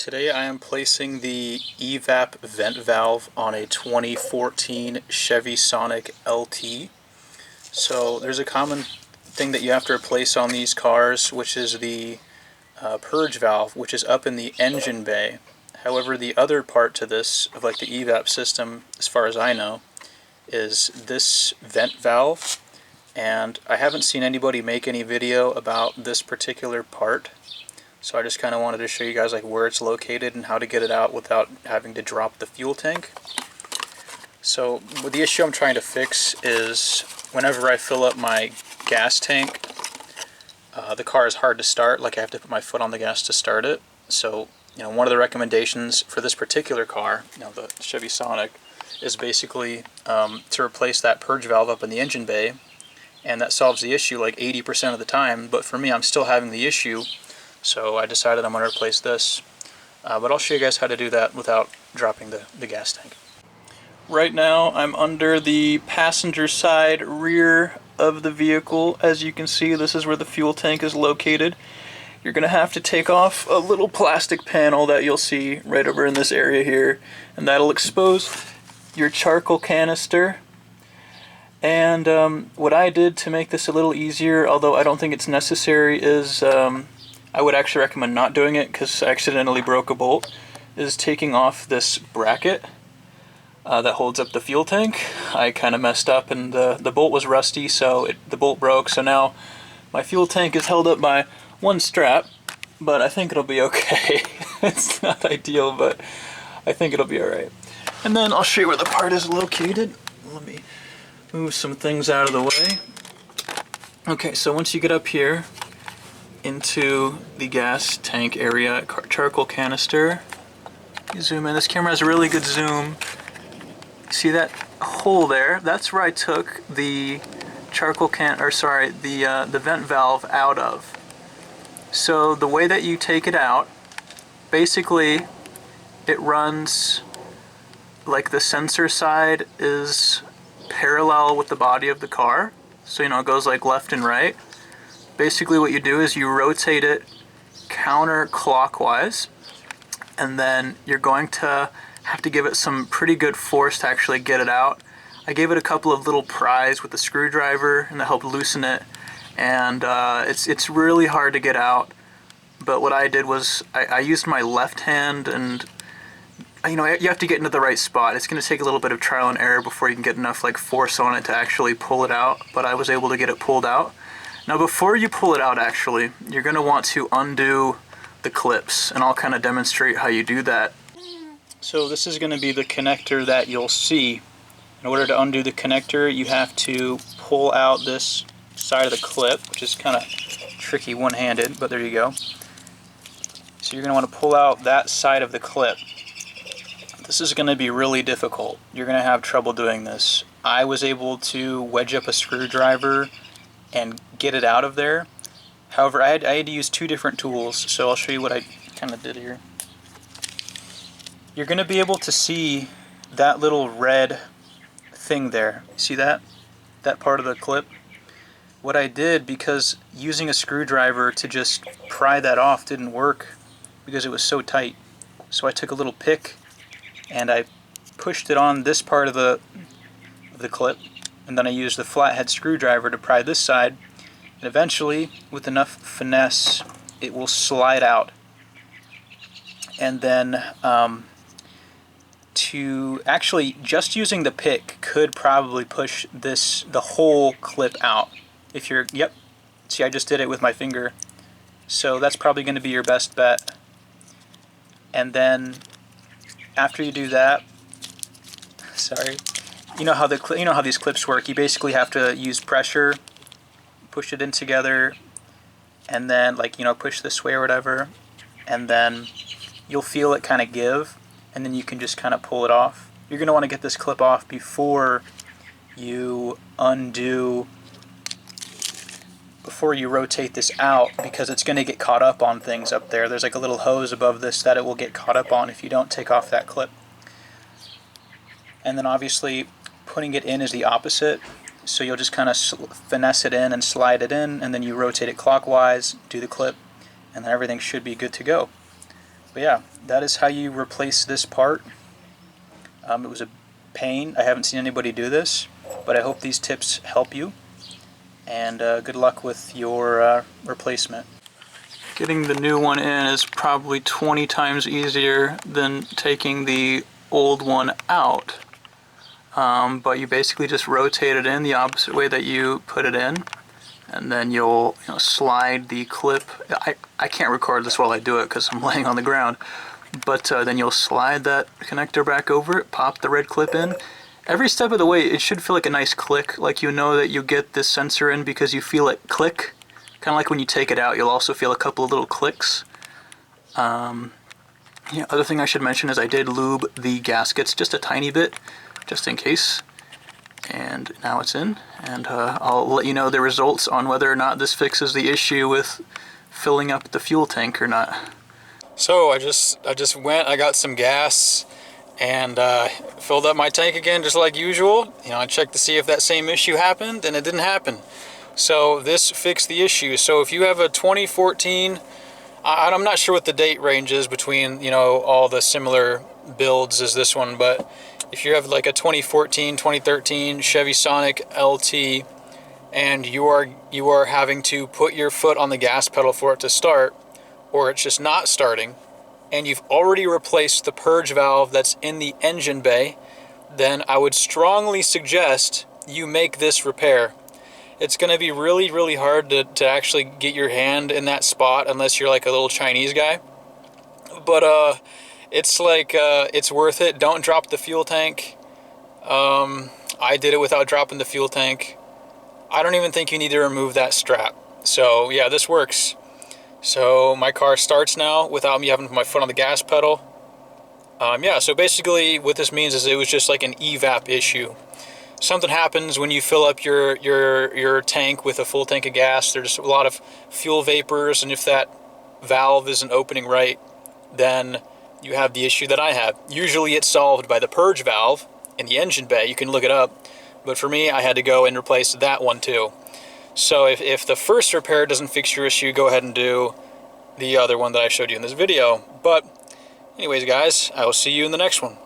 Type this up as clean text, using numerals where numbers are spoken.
Today I am placing the EVAP vent valve on a 2014 Chevy Sonic LT. So there's a common thing that you have to replace on these cars, which is the purge valve, which is up in the engine bay. However, the other part to this, of like the EVAP system, as far as I know, is this vent valve. And I haven't seen anybody make any video about this particular part. So I just kind of wanted to show you guys like where it's located and how to get it out without having to drop the fuel tank. So the issue I'm trying to fix is whenever I fill up my gas tank, the car is hard to start. Like I have to put my foot on the gas to start it. So one of the recommendations for this particular car, the Chevy Sonic, is basically to replace that purge valve up in the engine bay, and that solves the issue like 80% of the time. But for me, I'm still having the issue. So I decided I'm going to replace this, but I'll show you guys how to do that without dropping the gas tank. Right now I'm under the passenger side rear of the vehicle. As you can see, this is where the fuel tank is located. You're going to have to take off a little plastic panel that you'll see right over in this area here, and that'll expose your charcoal canister. And what I did to make this a little easier, although I don't think it's necessary, is I would actually recommend not doing it because I accidentally broke a bolt, is taking off this bracket that holds up the fuel tank. I kind of messed up and the bolt was rusty, so the bolt broke. So now my fuel tank is held up by one strap, but I think it'll be okay. It's not ideal, but I think it'll be alright. And then I'll show you where the part is located. Let me move some things out of the way. Okay, so once you get up here into the gas tank area, charcoal canister, you zoom in. This camera has a really good zoom. See that hole there? That's where I took the the vent valve out of. So the way that you take it out, basically it runs like the sensor side is parallel with the body of the car. So it goes like left and right. Basically what you do is you rotate it counterclockwise, and then you're going to have to give it some pretty good force to actually get it out. I gave it a couple of little pries with a screwdriver, and that helped loosen it, and it's really hard to get out. But what I did was I used my left hand, and you have to get into the right spot. It's going to take a little bit of trial and error before you can get enough like force on it to actually pull it out, but I was able to get it pulled out. Now before you pull it out, actually, you're going to want to undo the clips, and I'll kind of demonstrate how you do that. So this is going to be the connector that you'll see. In order to undo the connector, you have to pull out this side of the clip, which is kind of tricky one-handed, but there you go. So you're going to want to pull out that side of the clip. This is going to be really difficult. You're going to have trouble doing this. I was able to wedge up a screwdriver and get it out of there. However, I had to use two different tools, so I'll show you what I kind of did here. You're going to be able to see that little red thing there. See that? That part of the clip? What I did, because using a screwdriver to just pry that off didn't work because it was so tight. So I took a little pick and I pushed it on this part of the clip, and then I used the flathead screwdriver to pry this side, and eventually, with enough finesse, it will slide out. And then to actually just using the pick could probably push the whole clip out. If you're, yep, see, I just did it with my finger, so that's probably going to be your best bet. And then after you do that, sorry, you know how these clips work. You basically have to use pressure, push it in together, and then push this way or whatever, and then you'll feel it kind of give, and then you can just kind of pull it off. You're going to want to get this clip off before you rotate this out, because it's going to get caught up on things up there. There's like a little hose above this that it will get caught up on if you don't take off that clip. And then obviously putting it in is the opposite. So you'll just kind of finesse it in and slide it in, and then you rotate it clockwise, do the clip, and then everything should be good to go. But yeah, that is how you replace this part. It was a pain. I haven't seen anybody do this, but I hope these tips help you. And good luck with your replacement. Getting the new one in is probably 20 times easier than taking the old one out. But you basically just rotate it in the opposite way that you put it in, and then you'll slide the clip. I can't record this while I do it because I'm laying on the ground, but then you'll slide that connector back over it, pop the red clip in. Every step of the way it should feel like a nice click, like you know that you get this sensor in because you feel it click. Kind of like when you take it out, you'll also feel a couple of little clicks. Other thing I should mention is I did lube the gaskets just a tiny bit, just in case. And now it's in, and I'll let you know the results on whether or not this fixes the issue with filling up the fuel tank or not. So I just went, I got some gas, and filled up my tank again just like usual. I checked to see if that same issue happened, and it didn't happen. So this fixed the issue. So if you have a 2014, I'm not sure what the date range is between all the similar builds as this one, but if you have like a 2014, 2013 Chevy Sonic LT, and you are having to put your foot on the gas pedal for it to start, or it's just not starting, and you've already replaced the purge valve that's in the engine bay, then I would strongly suggest you make this repair. It's going to be really, really hard to actually get your hand in that spot unless you're like a little Chinese guy. But it's like, it's worth it. Don't drop the fuel tank. I did it without dropping the fuel tank. I don't even think you need to remove that strap. So yeah, this works. So my car starts now without me having my foot on the gas pedal. Yeah, so basically what this means is it was just like an EVAP issue. Something happens when you fill up your tank with a full tank of gas. There's a lot of fuel vapors, and if that valve isn't opening right, then you have the issue that I have. Usually it's solved by the purge valve in the engine bay. You can look it up, but for me I had to go and replace that one too. So if the first repair doesn't fix your issue, go ahead and do the other one that I showed you in this video. But anyways guys, I will see you in the next one.